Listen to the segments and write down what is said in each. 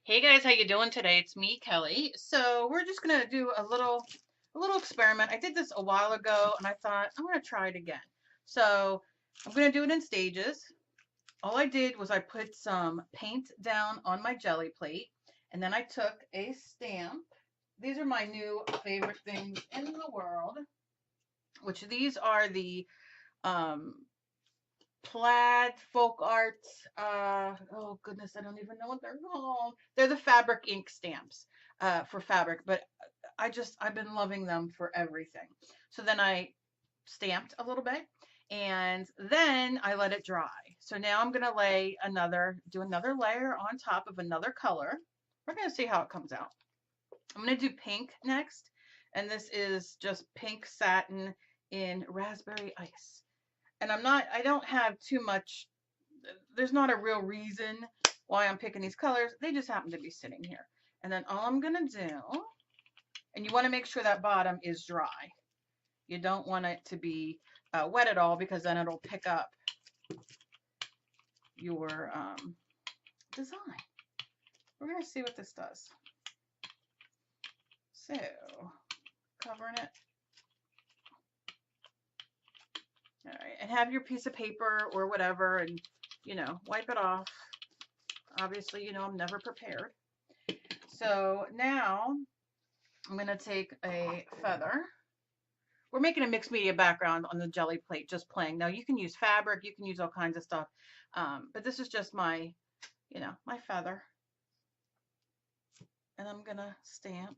Hey guys, how you doing today? It's me, Kelly. So we're just gonna do a little experiment. I did this a while ago and I thought I'm gonna try it again. So I'm gonna do it in stages. All I did was I put some paint down on my jelly plate and then I took a stamp. These are my new favorite things in the world, which these are the um plaid folk art, oh goodness, I don't even know what they're called. They're the fabric ink stamps for fabric, but I've been loving them for everything. So then I stamped a little bit and then I let it dry. So now I'm gonna do another layer on top of another color. We're gonna see how it comes out. I'm gonna do pink next, and this is just pink satin in raspberry ice. And I don't have too much, there's not a real reason why I'm picking these colors. They just happen to be sitting here. And then all I'm gonna do, and you wanna make sure that bottom is dry. You don't want it to be wet at all because then it'll pick up your design. We're gonna see what this does. So, covering it. All right, and have your piece of paper or whatever and, wipe it off. Obviously, I'm never prepared. So now I'm going to take a feather. We're making a mixed media background on the jelly plate, just plain. Now you can use fabric, you can use all kinds of stuff, but this is just my, my feather. And I'm going to stamp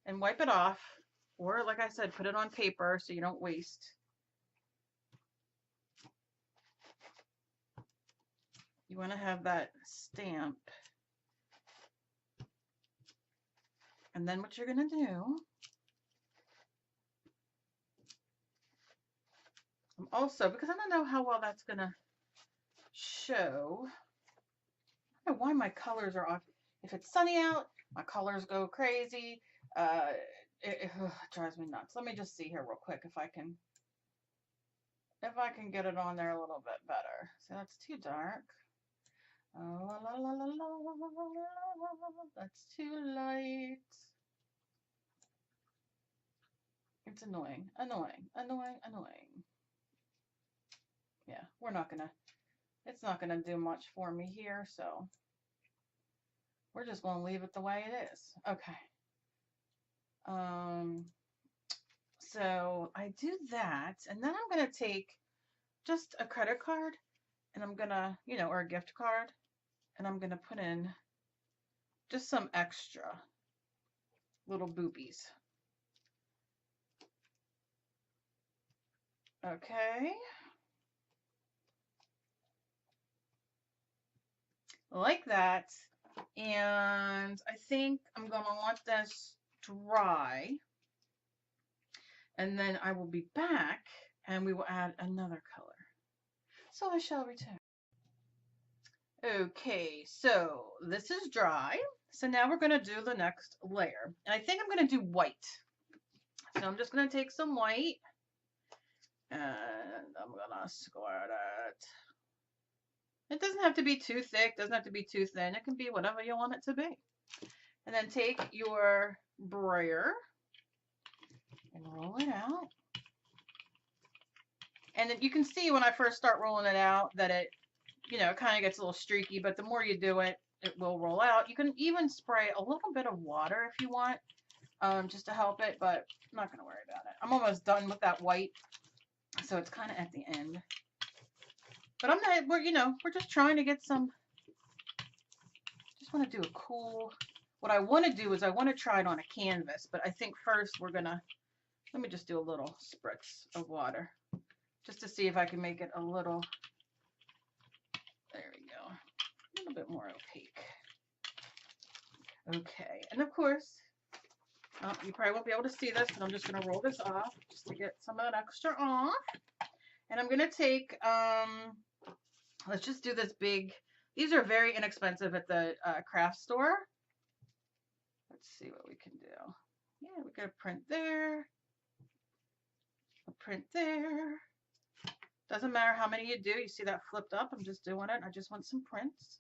and wipe it off, or like I said, put it on paper so you don't waste. You want to have that stamp. And then what you're going to do, also, because I don't know how well that's going to show, I don't know why my colors are off. If it's sunny out, my colors go crazy. It drives me nuts. Let me just see here real quick if I can get it on there a little bit better. See, that's too dark. That's too light. It's annoying, annoying, annoying, annoying. Yeah, it's not gonna do much for me here, so we're just gonna leave it the way it is. Okay. So I do that, and then I'm gonna take just a credit card, and I'm gonna, or a gift card, and I'm gonna put in just some extra little boobies. Okay. Like that. And I think I'm gonna let this dry. And then I will be back and we will add another color. So I shall return. Okay, so this is dry. So now we're gonna do the next layer. And I think I'm gonna do white. So I'm just gonna take some white and I'm gonna squirt it. It doesn't have to be too thick, doesn't have to be too thin. It can be whatever you want it to be. And then take your brayer and roll it out. And you can see when I first start rolling it out that it, it kind of gets a little streaky, but the more you do it, it will roll out. You can even spray a little bit of water if you want, just to help it, but I'm not going to worry about it. I'm almost done with that white, so it's kind of at the end. But we're just trying to get some, just want to do a cool, what I want to do is I want to try it on a canvas, but I think first we're going to, let me just do a little spritz of water just to see if I can make it a little, there we go, a little bit more opaque. Okay, and of course, you probably won't be able to see this, but I'm just going to roll this off just to get some of that extra off. And I'm going to take, let's just do this big, these are very inexpensive at the craft store. Let's see what we can do. Yeah, we got a print there, a print there. Doesn't matter how many you do. You see that flipped up? I'm just doing it. I just want some prints.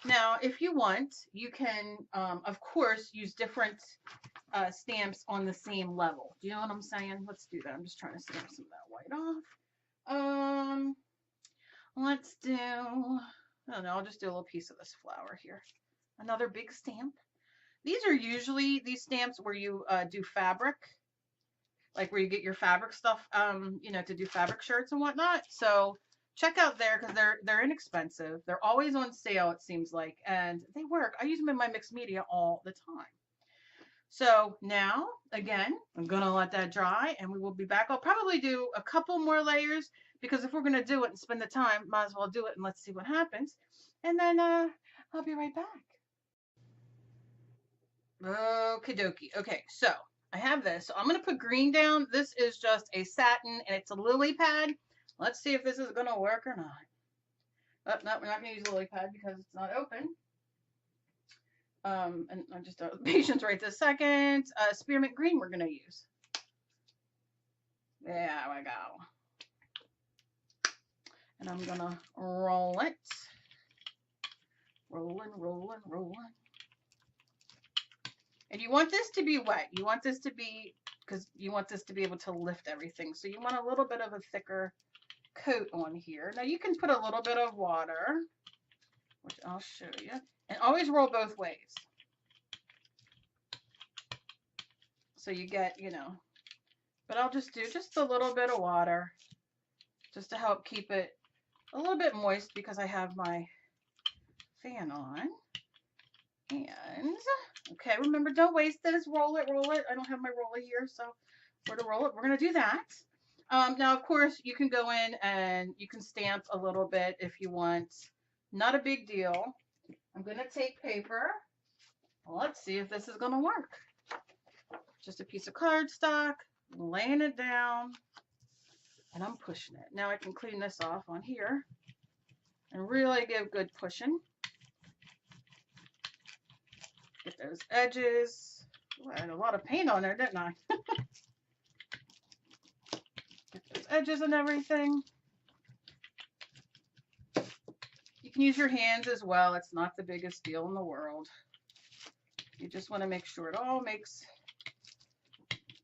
Now, if you want, you can, of course, use different stamps on the same level. Do you know what I'm saying? Let's do that. I'm just trying to stamp some of that white off. Let's do, I don't know, I'll just do a little piece of this flower here. Another big stamp. These are usually these stamps where you do fabric, like where you get your fabric stuff, you know, to do fabric shirts and whatnot. So check out there because they're inexpensive. They're always on sale, it seems like, and they work. I use them in my mixed media all the time. So now, again, I'm gonna let that dry and we will be back. I'll probably do a couple more layers because if we're gonna do it and spend the time, might as well do it and let's see what happens. And then I'll be right back. Okie dokie. Okay, so I have this. So I'm gonna put green down. This is just a satin and it's a lily pad. Let's see if this is gonna work or not. Oh, no, we're not gonna use a lily pad because it's not open. And I just patience right this second. Spearmint green we're gonna use. There we go. And I'm gonna roll it. Rolling, rolling, rolling. And you want this to be wet. You want this to be, because you want this to be able to lift everything. So you want a little bit of a thicker coat on here. Now you can put a little bit of water, which I'll show you. And always roll both ways. So you get, you know, but I'll just do just a little bit of water just to help keep it a little bit moist because I have my fan on. And, okay, remember, don't waste this. Roll it, roll it. I don't have my roller here, so where to roll it? We're going to do that. Now, of course, you can go in and you can stamp a little bit if you want. Not a big deal. I'm going to take paper. Let's see if this is going to work. Just a piece of cardstock, laying it down, and I'm pushing it. Now I can clean this off on here and really give good pushing. Get those edges. Ooh, I had a lot of paint on there, didn't I? Get those edges and everything. You can use your hands as well. It's not the biggest deal in the world. You just want to make sure it all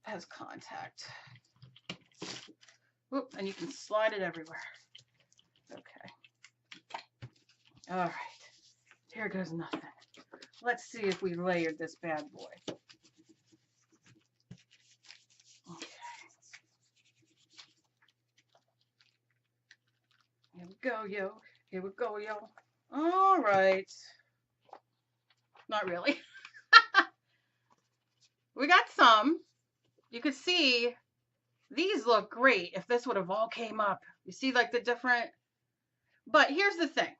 has contact. Whoop, and you can slide it everywhere. Okay. All right. Here goes nothing. Let's see if we layered this bad boy. Okay. Here we go, yo. Here we go, yo. All right. Not really. We got some. You could see these look great if this would have all came up. You see like the different, but here's the thing.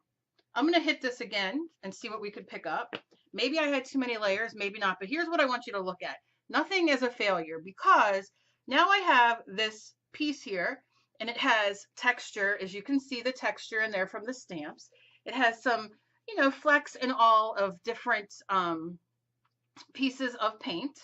I'm going to hit this again and see what we could pick up. Maybe I had too many layers, maybe not, but here's what I want you to look at. Nothing is a failure because now I have this piece here and it has texture, as you can see the texture in there from the stamps. It has some, you know, flecks and all of different pieces of paint.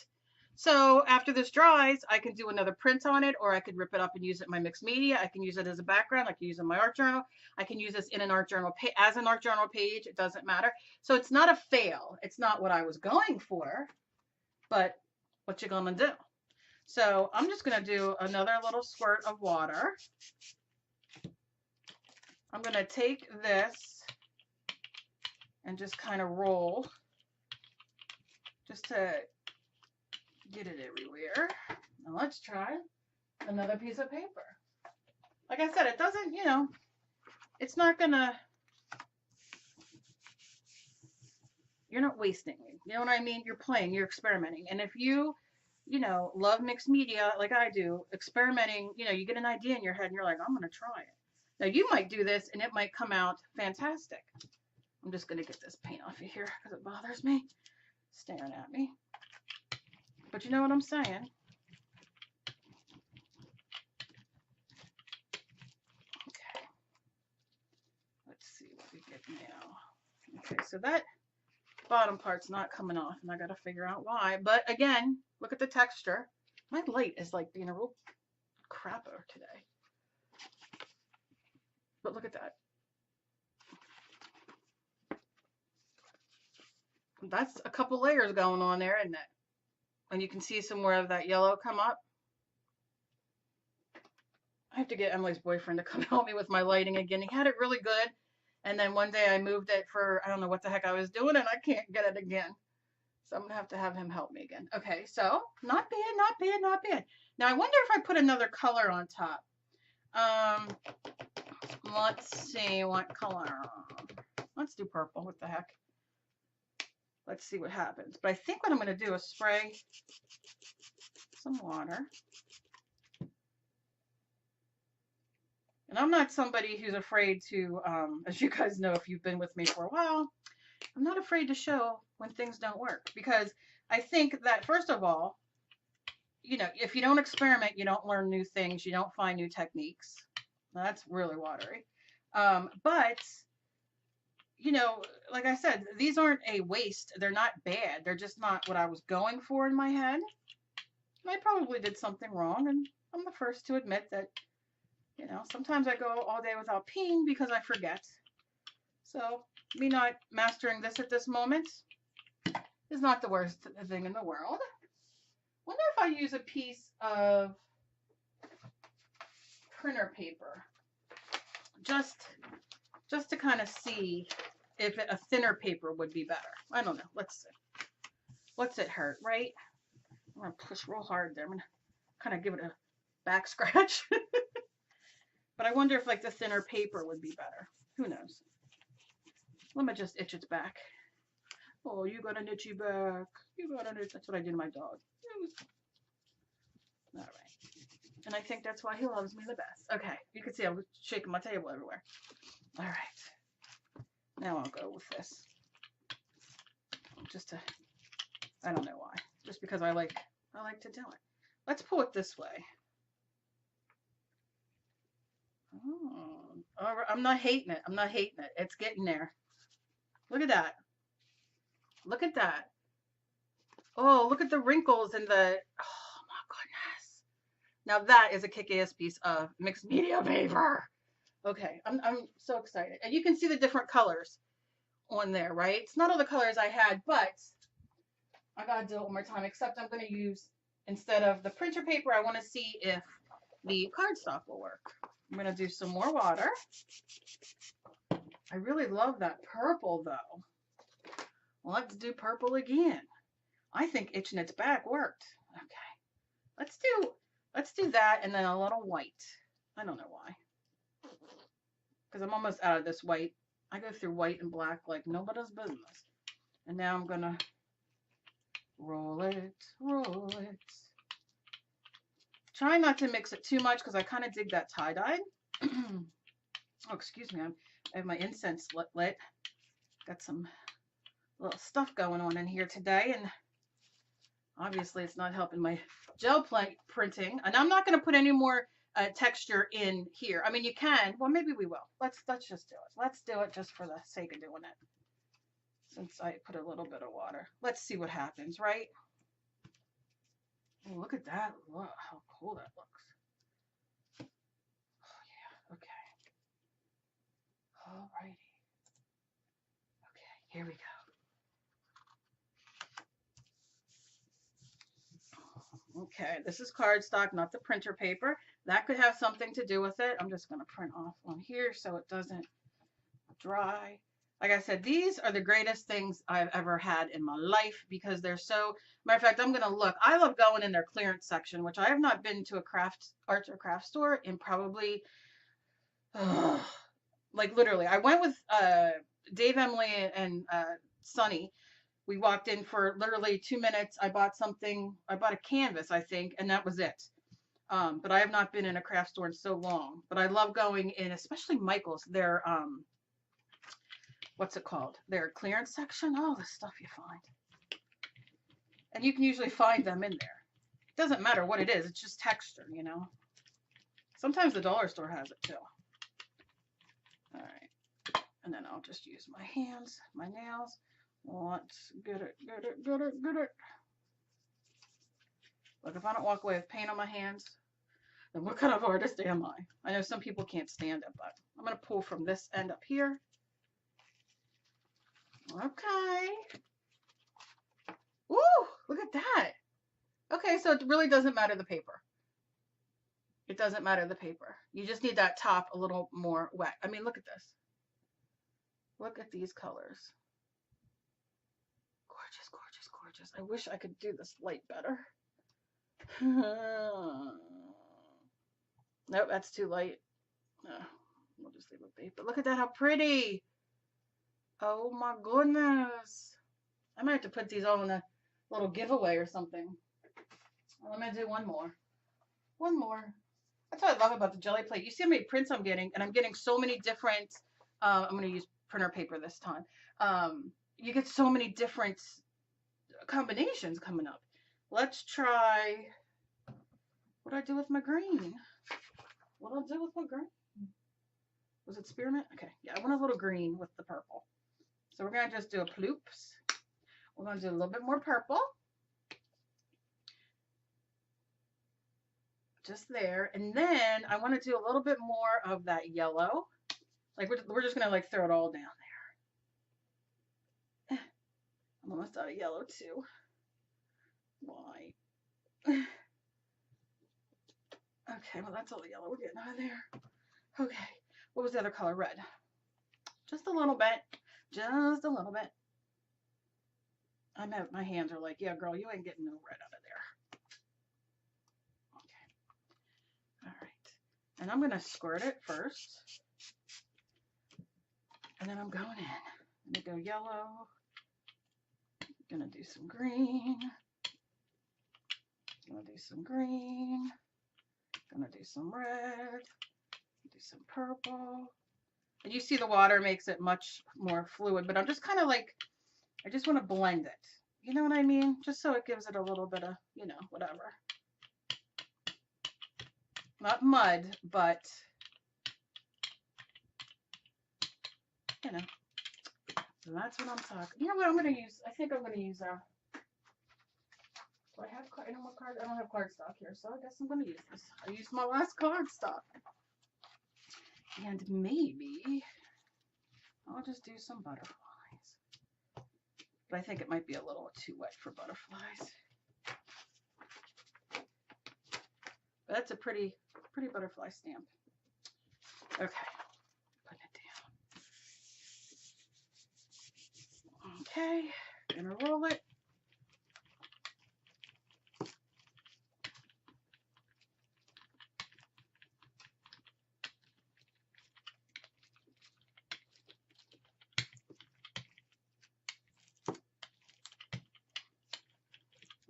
So after this dries, I can do another print on it, or I could rip it up and use it in my mixed media. I can use it as a background. I can use it in my art journal. I can use this in an art journal as an art journal page. It doesn't matter. So it's not a fail. It's not what I was going for, but what you gonna do? So I'm just gonna do another little squirt of water. I'm gonna take this and just kind of roll just to get it everywhere. Now let's try another piece of paper. Like I said, it doesn't, you know, it's not gonna, you're not wasting it. You know what I mean? You're playing, you're experimenting. And if you know, love mixed media like I do, experimenting, you know, you get an idea in your head and you're like, I'm gonna try it. Now you might do this and it might come out fantastic. I'm just gonna get this paint off of here because it bothers me staring at me. But you know what I'm saying? Okay. Let's see what we get now. Okay, so that bottom part's not coming off, and I got to figure out why. But again, look at the texture. My light is like being a real crapper today. But look at that. That's a couple layers going on there, isn't it? And you can see some more of that yellow come up. I have to get Emily's boyfriend to come help me with my lighting again. He had it really good. And then one day I moved it for, I don't know what the heck I was doing, and I can't get it again. So I'm going to have him help me again. Okay, so not bad, not bad, not bad. Now I wonder if I put another color on top. Let's see what color. Let's do purple. What the heck? Let's see what happens. But I think what I'm going to do is spray some water. And I'm not somebody who's afraid to, as you guys know, if you've been with me for a while, I'm not afraid to show when things don't work. Because I think that, first of all, you know, if you don't experiment, you don't learn new things, you don't find new techniques. That's really watery. But, you know, like I said, these aren't a waste. They're not bad. They're just not what I was going for in my head. And I probably did something wrong, and I'm the first to admit that, you know, sometimes I go all day without peeing because I forget. So me not mastering this at this moment is not the worst thing in the world. Wonder if I use a piece of printer paper just to kind of see if a thinner paper would be better. I don't know. Let's see. What's it hurt, right? I'm going to push real hard there. I'm going to kind of give it a back scratch. But I wonder if like the thinner paper would be better. Who knows? Let me just itch its back. Oh, you got an itchy back. You got an itch. That's what I do to my dog. All right. And I think that's why he loves me the best. Okay. You can see I'm shaking my table everywhere. All right. Now I'll go with this. Just to, I don't know why. Just because I like to do it. Let's pull it this way. Oh, all right. I'm not hating it. I'm not hating it. It's getting there. Look at that. Look at that. Oh, look at the wrinkles and the, oh my goodness. Now that is a kick-ass piece of mixed media paper. Okay, I'm so excited. And you can see the different colors on there, right? It's not all the colors I had, but I gotta do it one more time, except I'm gonna use, instead of the printer paper, I wanna see if the cardstock will work. I'm gonna do some more water. I really love that purple though. Let's do purple again. I think itching its back worked. Okay, let's do that and then a little white. I don't know why, because I'm almost out of this white. I go through white and black like nobody's business. And now I'm gonna roll it, roll it. Try not to mix it too much because I kind of dig that tie-dye. Oh, excuse me. I have my incense lit. Got some little stuff going on in here today, and obviously it's not helping my gel printing. And I'm not going to put any more texture in here. I mean, you can. Well, maybe we will. Let's just do it. Let's do it just for the sake of doing it. Since I put a little bit of water. Let's see what happens, right? Oh, look at that. Look how cool that looks. Oh, yeah. Okay. Alrighty. Okay, here we go. Okay, this is cardstock, not the printer paper. That could have something to do with it. I'm just going to print off on here so it doesn't dry. Like I said, these are the greatest things I've ever had in my life because they're so, matter of fact, I'm going to look. I love going in their clearance section, which I have not been to a arts or craft store in probably, like literally. I went with Dave, Emily, and Sunny. We walked in for literally 2 minutes. I bought something. I bought a canvas, I think, and that was it. But I have not been in a craft store in so long. But I love going in, especially Michael's. Their what's it called? Their clearance section. Oh, the stuff you find. And you can usually find them in there. It doesn't matter what it is. It's just texture, you know. Sometimes the dollar store has it too. All right. And then I'll just use my hands, my nails. Let's get it, get it, get it, get it. Look, if I don't walk away with paint on my hands, then what kind of artist am I? I know some people can't stand it, but I'm going to pull from this end up here. Okay. Woo! Look at that. Okay, so it really doesn't matter the paper. It doesn't matter the paper. You just need that top a little more wet. I mean, look at this. Look at these colors. Gorgeous, gorgeous, gorgeous. I wish I could do this light better. Nope, that's too light. We'll just leave it be. But look at that, how pretty. Oh my goodness. I might have to put these all in a little giveaway or something. Well, I'm going to do one more. One more. That's what I love about the Gelli plate. You see how many prints I'm getting, and I'm getting so many different, I'm going to use printer paper this time. You get so many different combinations coming up. Let's try, what do I do with my green? What do I do with my green? Was it spearmint? Okay, yeah, I want a little green with the purple. So we're going to just do a ploops. We're going to do a little bit more purple. Just there. And then I want to do a little bit more of that yellow. Like we're just going to like throw it all down there. I'm almost out of yellow too. Why? Okay, well that's all the yellow we're getting out of there. Okay, what was the other color? Red. Just a little bit. Just a little bit. My hands are like, yeah, girl, you ain't getting no red out of there. Okay. All right. And I'm going to squirt it first. And then I'm going in. I'm going to go yellow. I'm going to do some green. I'm going to do some green. I'm going to do some red. Do some purple. And you see the water makes it much more fluid, but I'm just kind of like, I just want to blend it. You know what I mean? Just so it gives it a little bit of, you know, whatever. Not mud, but, you know. So that's what I'm talking. You know what I'm going to use? I think I'm going to use, do I have any more cards? I don't have cardstock here, so I guess I'm going to use this. I used my last cardstock. And maybe I'll just do some butterflies. But I think it might be a little too wet for butterflies. But that's a pretty butterfly stamp. Okay, putting it down. Okay, gonna roll it.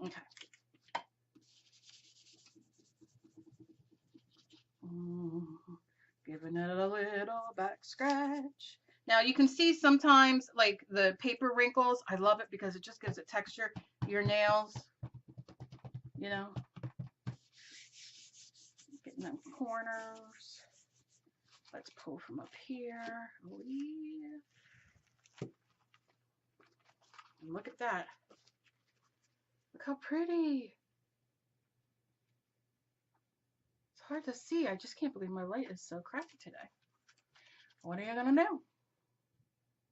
Okay. Giving it a little back scratch. Now you can see sometimes like the paper wrinkles. I love it because it just gives it texture. Your nails, you know, getting them corners. Let's pull from up here. Leave. And look at that. Look how pretty. It's hard to see. I just can't believe my light is so crappy today. What are you gonna do?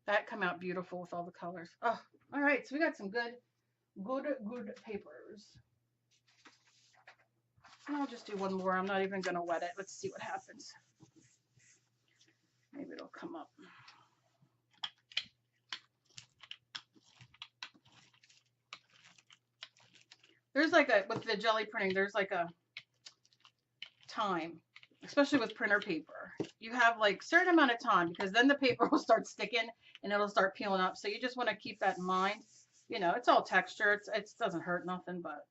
That come out beautiful with all the colors. Oh, all right. So we got some good papers. And I'll just do one more. I'm not even gonna wet it. Let's see what happens. Maybe it'll come up. There's like a, with the Gelli printing, there's like a time, especially with printer paper. You have like certain amount of time because then the paper will start sticking and it'll start peeling up. So you just want to keep that in mind. You know, it's all texture. It doesn't hurt nothing, but.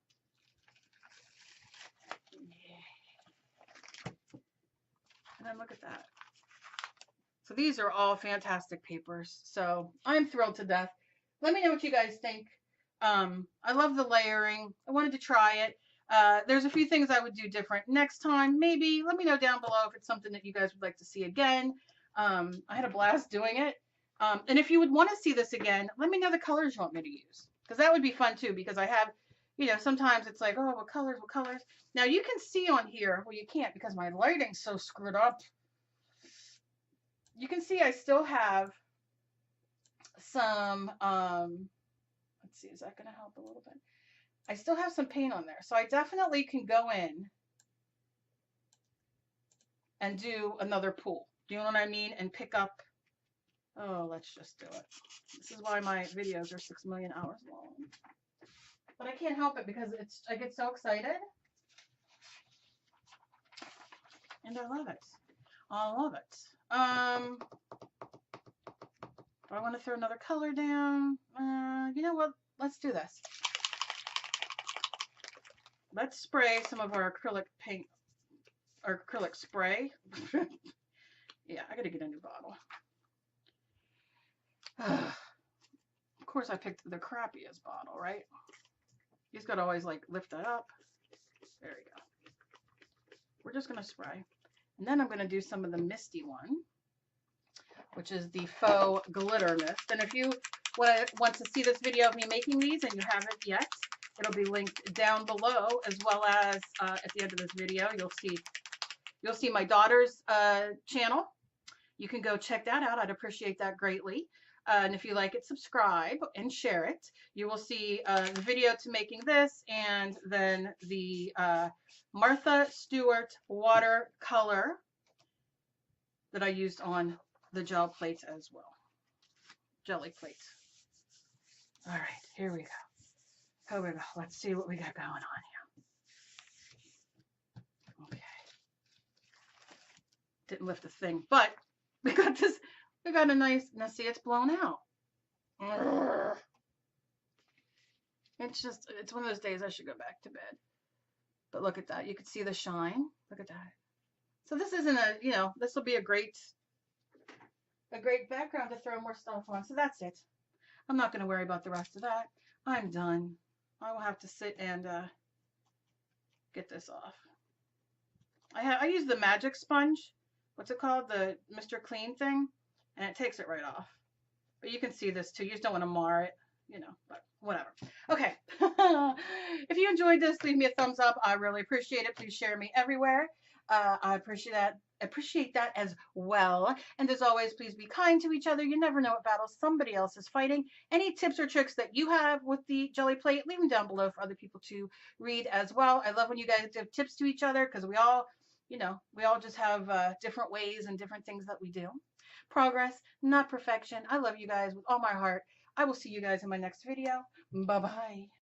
And then look at that. So these are all fantastic papers. So I'm thrilled to death. Let me know what you guys think. I love the layering. I wanted to try it. There's a few things I would do different next time. Maybe let me know down below if it's something that you guys would like to see again. I had a blast doing it. And if you would want to see this again, let me know the colors you want me to use. Because that would be fun too. Because I have, you know, sometimes it's like, oh, what colors, what colors. Now you can see on here, well, you can't because my lighting's so screwed up. You can see I still have some, let's Let's see, is that going to help a little bit? I still have some paint on there, so I definitely can go in and do another pool. Do you know what I mean? And pick up, oh, let's just do it. This is why my videos are 6 million hours long. But I can't help it because I get so excited. And I love it. I love it. Do I want to throw another color down? You know what? Let's do this. Let's spray some of our acrylic paint, our acrylic spray. Yeah, I gotta get a new bottle. Of course, I picked the crappiest bottle, right? You just gotta always like lift that up. There we go. We're just gonna spray. And then I'm gonna do some of the misty one, which is the faux glitter mist. And if you want to see this video of me making these and you haven't yet, it'll be linked down below, as well as at the end of this video, you'll see my daughter's channel. You can go check that out. I'd appreciate that greatly. And if you like it, subscribe and share it. You will see the video to making this, and then the Martha Stewart watercolor that I used on the gel plates as well. Jelly plates. All right, here we go. Here we go. Let's see what we got going on here. Okay. Didn't lift the thing, but we got this. We got a nice. Now see, it's blown out. It's one of those days I should go back to bed. But look at that. You can see the shine. Look at that. So this isn't a, this will be a great background to throw more stuff on. So that's it. I'm not going to worry about the rest of that. I'm done. I will have to sit and get this off. I use the magic sponge. What's it called? The Mr. Clean thing. And it takes it right off. But you can see this too. You just don't want to mar it, but whatever. Okay. If you enjoyed this, leave me a thumbs up. I really appreciate it. Please share me everywhere. I appreciate that as well. And as always, please be kind to each other. You never know what battles somebody else is fighting. Any tips or tricks that you have with the jelly plate, leave them down below for other people to read as well. I love when you guys give tips to each other, because we all just have different ways and different things that we do. Progress, not perfection. I love you guys with all my heart. I will see you guys in my next video. Bye-bye.